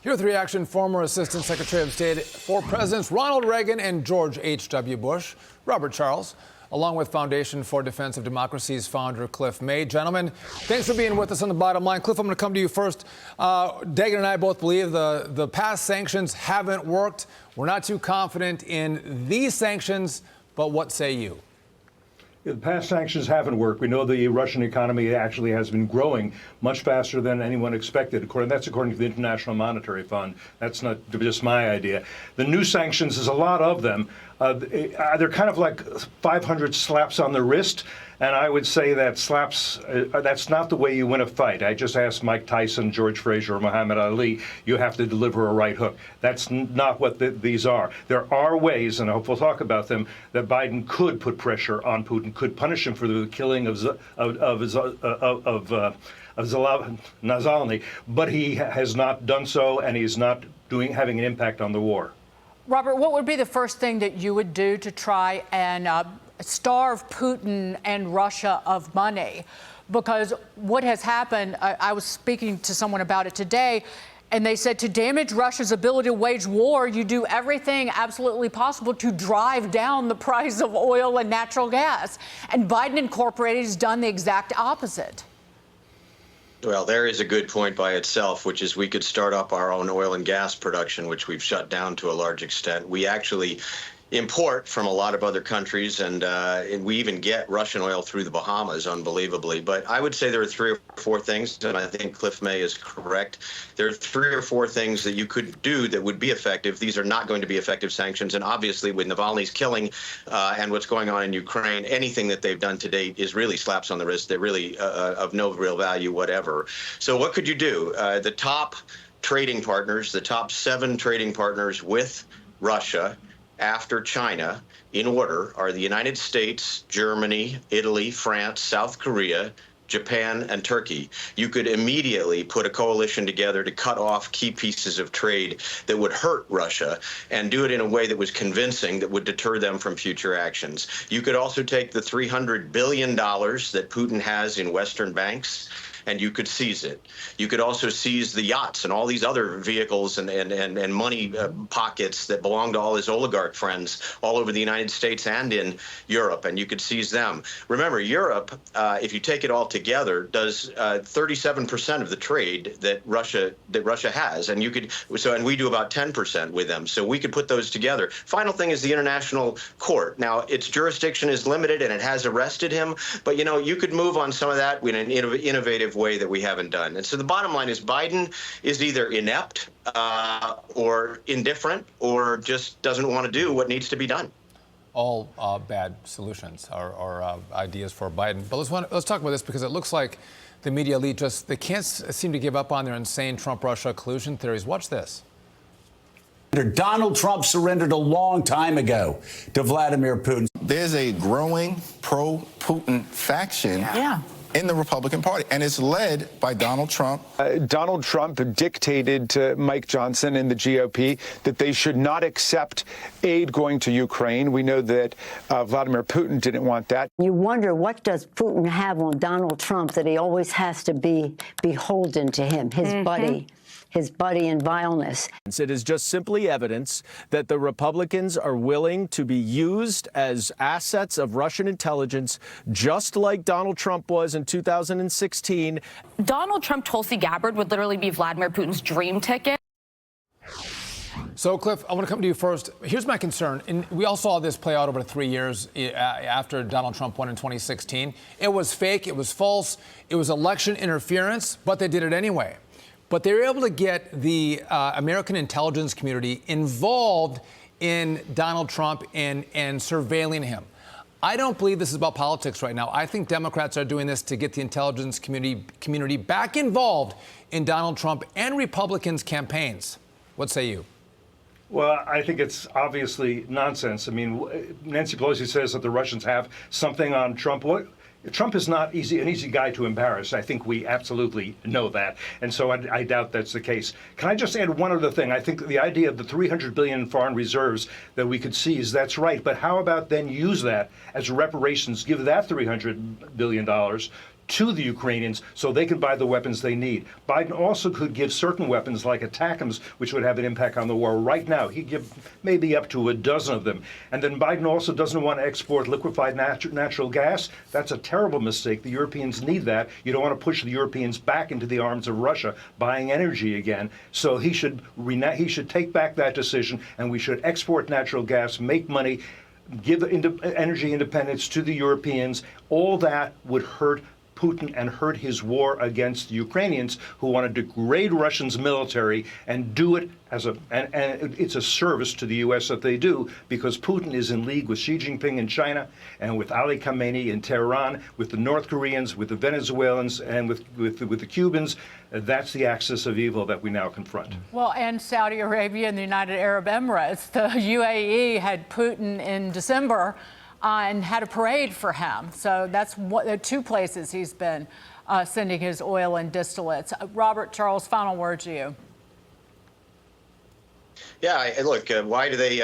Here with reaction, former Assistant Secretary of State for Presidents Ronald Reagan and George H.W. Bush, Robert Charles, along with Foundation for Defense of Democracies founder Cliff May. Gentlemen, thanks for being with us on The Bottom Line. Cliff, I'm going to come to you first. Dagan and I both believe the past sanctions haven't worked. We're not too confident in these sanctions, but what say you? The past sanctions haven't worked. We know the Russian economy actually has been growing much faster than anyone expected. That's according to the International Monetary Fund. That's not just my idea. The new sanctions, there's a lot of them. They're kind of like 500 slaps on the wrist. And I would say that slaps, that's not the way you win a fight. I just asked Mike Tyson, George Frazier, or Muhammad Ali, you have to deliver a right hook. That's not what these are. There are ways, and I hope we'll talk about them, that Biden could put pressure on Putin, could punish him for the killing of Navalny, but he has not done so, and he's not having an impact on the war. Robert, what would be the first thing that you would do to try and starve Putin and Russia of money? Because what has happened, I was speaking to someone about it today, and they said to damage Russia's ability to wage war, you do everything absolutely possible to drive down the price of oil and natural gas. And Biden Incorporated has done the exact opposite. Well, there is a good point by itself, which is we could start up our own oil and gas production, which we've shut down to a large extent. We actually import from a lot of other countries, and we even get Russian oil through the Bahamas, unbelievably. But I would say there are 3 or 4 things, and I think Cliff May is correct. There are 3 or 4 things that you could do that would be effective. These are not going to be effective sanctions, and obviously with Navalny's killing and what's going on in Ukraine, anything that they've done to date is really slaps on the wrist. They're really of no real value whatever. So what could you do? The top trading partners, the top 7 trading partners with Russia after China, in order, are the United States, Germany, Italy, France, South Korea, Japan, and Turkey. You could immediately put a coalition together to cut off key pieces of trade that would hurt Russia and do it in a way that was convincing, that would deter them from future actions. You could also take the $300 billion that Putin has in Western banks, and you could seize it. You could also seize the yachts and all these other vehicles and money pockets that belong to all his oligarch friends all over the United States and in Europe, and you could seize them. Remember, Europe, if you take it all together, does 37% of the trade that Russia has, and and we do about 10% with them. So we could put those together. Final thing is the International Court. Now, its jurisdiction is limited, and it has arrested him, but you could move on some of that in an innovative way that we haven't done. And so the bottom line is Biden is either inept or indifferent or just doesn't want to do what needs to be done. All bad solutions or ideas for Biden. But let's talk about this, because it looks like the media elite they can't seem to give up on their insane Trump-Russia collusion theories. Watch this. Donald Trump surrendered a long time ago to Vladimir Putin. There's a growing pro-Putin faction. Yeah. In the Republican Party, and it's led by Donald Trump. Donald Trump dictated to Mike Johnson and the GOP that they should not accept aid going to Ukraine. We know that Vladimir Putin didn't want that. You wonder, what does Putin have on Donald Trump that he always has to be beholden to him, his buddy in vileness? It is just simply evidence that the Republicans are willing to be used as assets of Russian intelligence, just like Donald Trump was in 2016. Donald Trump, Tulsi Gabbard would literally be Vladimir Putin's dream ticket. So, Cliff, I want to come to you first. Here's my concern. And we all saw this play out over 3 years after Donald Trump won in 2016. It was fake. It was false. It was election interference, but they did it anyway. But they were able to get the American intelligence community involved in Donald Trump and surveilling him. I don't believe this is about politics right now. I think Democrats are doing this to get the intelligence community back involved in Donald Trump and Republicans' campaigns. What say you? Well, I think it's obviously nonsense. I mean, Nancy Pelosi says that the Russians have something on Trump. Trump is not an easy guy to embarrass. I think we absolutely know that. And so I doubt that's the case. Can I just add one other thing? I think the idea of the $300 billion in foreign reserves that we could seize, that's right. But how about then use that as reparations, give that $300 billion to the Ukrainians so they can buy the weapons they need. Biden also could give certain weapons like ATACMS, which would have an impact on the war. Right now, he'd give maybe up to a dozen of them. And then Biden also doesn't want to export liquefied natural gas. That's a terrible mistake. The Europeans need that. You don't want to push the Europeans back into the arms of Russia buying energy again. So he should take back that decision, and we should export natural gas, make money, give energy independence to the Europeans. All that would hurt Putin and hurt his war against the Ukrainians who want to degrade Russia's military and do it as and it's a service to the U.S. that they do, because Putin is in league with Xi Jinping in China and with Ali Khamenei in Tehran, with the North Koreans, with the Venezuelans, and with the Cubans. That's the axis of evil that we now confront. Well, and Saudi Arabia and the United Arab Emirates. The UAE had Putin in December and had a parade for him. So that's the two places he's been sending his oil and distillates. Robert, Charles, final word to you. Yeah, look, why do they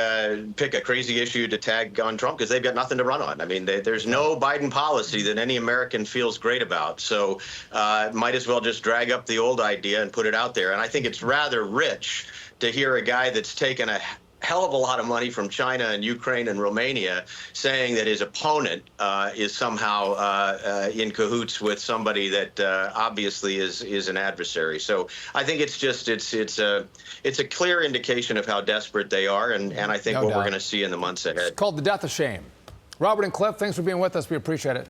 pick a crazy issue to tag on Trump? Because they've got nothing to run on. I mean, there's no Biden policy that any American feels great about. So might as well just drag up the old idea and put it out there. And I think it's rather rich to hear a guy that's taken a hell of a lot of money from China and Ukraine and Romania saying that his opponent is somehow in cahoots with somebody that obviously is an adversary. So I think it's just it's a clear indication of how desperate they are, and I think what we're going to see in the months ahead. It's called the death of shame. Robert and Cliff, thanks for being with us. We appreciate it.